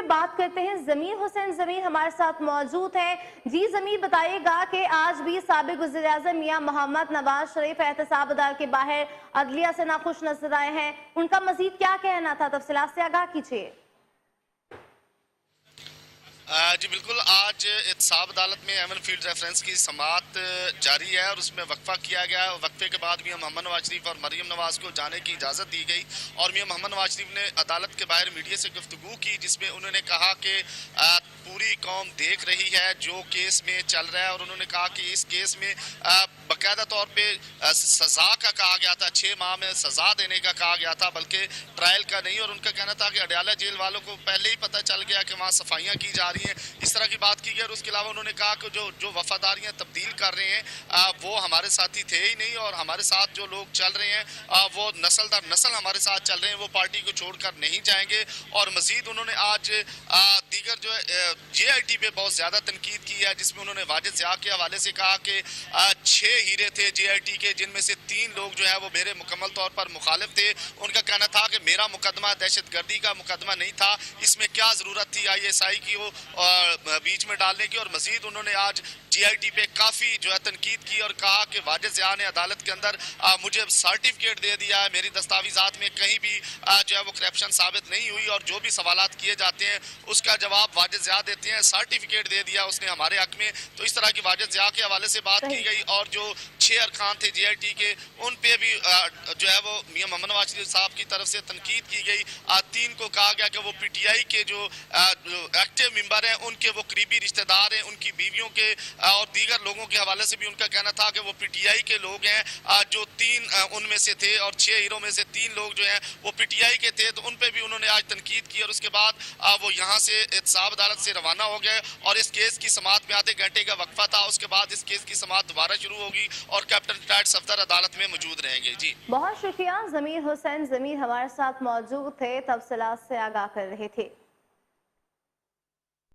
बात करते हैं। ज़मीर हुसैन ज़मीर हमारे साथ मौजूद है। जी ज़मीर, बताइएगा कि आज भी साबिक़ वज़ीर-ए-आज़म मियां मोहम्मद नवाज शरीफ एहतसाब अदालत के बाहर अदलिया से नाखुश नजर आए हैं। उनका मज़ीद क्या कहना था, तफ़सीलात से आगाह कीजिए। जी बिल्कुल, आज एहतसाब अदालत में एमन फील्ड रेफरेंस की समाअत जारी है और उसमें वक्फा किया गया है। वक्फे के बाद मियां मोहम्मद नवाज शरीफ और मरियम नवाज को जाने की इजाज़त दी गई और मियां मोहम्मद नवाज शरीफ ने अदालत के बाहर मीडिया से गुफ्तगू की, जिसमें उन्होंने कहा कि पूरी कौम देख रही है जो केस में चल रहा है और उन्होंने कहा कि इस केस में बाकायदा तौर पे सज़ा का कहा गया था, 6 माह में सज़ा देने का कहा गया था, बल्कि ट्रायल का नहीं। और उनका कहना था कि अडयाला जेल वालों को पहले ही पता चल गया कि वहाँ सफाइयाँ की जा रही हैं, इस तरह की बात की गई। और उसके अलावा उन्होंने कहा कि जो वफादारियाँ तब्दील कर रहे हैं वो हमारे साथी थे ही नहीं और हमारे साथ जो लोग चल रहे हैं वो नस्ल दर नस्ल हमारे साथ चल रहे हैं, वो पार्टी को छोड़कर नहीं जाएंगे। और मजीद उन्होंने आज दीगर जो JIT पे बहुत ज़्यादा तनकीद की है, जिसमें उन्होंने वाजिद ज़िया के हवाले से कहा कि 6 हीरे थे JIT के, जिनमें से 3 लोग जो है वो मेरे मुकम्मल तौर पर मुखालिफ थे। उनका कहना था कि मेरा मुकदमा दहशत गर्दी का मुकदमा नहीं था, इसमें क्या ज़रूरत थी ISI की वो बीच में डालने की। और मजीद उन्होंने आज JIT पे काफ़ी जो है तनकीद की और कहा कि वाजिद ज़िया ने अदालत के अंदर मुझे सर्टिफिकेट दे दिया है, मेरी दस्तावेज़ात में कहीं भी जो है वो करप्शन साबित नहीं हुई और जो भी सवालात किए जाते हैं उसका जवाब वाजिद ज़िया देते हैं, सर्टिफिकेट दे दिया उसने हमारे हक में। तो इस तरह की वाजिद ज़िया के हवाले से बात की गई। और जो 6 अरकान थे JIT के, उन पे भी जो है वो मियां मोहम्मद नवाज शरीफ साहब की तरफ से तनकीद की गई। 3 को कहा गया कि वो PTI के जो एक्टिव मेंबर हैं, उनके वो करीबी रिश्तेदार हैं, उनकी बीवियों के और दीगर लोगों के हवाले से भी उनका कहना था कि वो PTI के लोग हैं, जो 3 उनमें से थे और 6 हीरों में से 3 लोग जो हैं वो PTI के थे। तो उन पे भी उन्होंने आज तनकीद की और उसके बाद वो यहाँ से एहतसाब अदालत से रवाना हो गए और इस केस की समाअत में आधे घंटे का वक्फा था। उसके बाद इस केस की समाअत दोबारा शुरू होगी और कैप्टन रिटायर्ड सफदर अदालत में मौजूद रहेंगे। जी बहुत शुक्रिया। ज़मीर हुसैन ज़मीर हमारे साथ मौजूद थे, तफसीलात से आगाह कर रहे थे।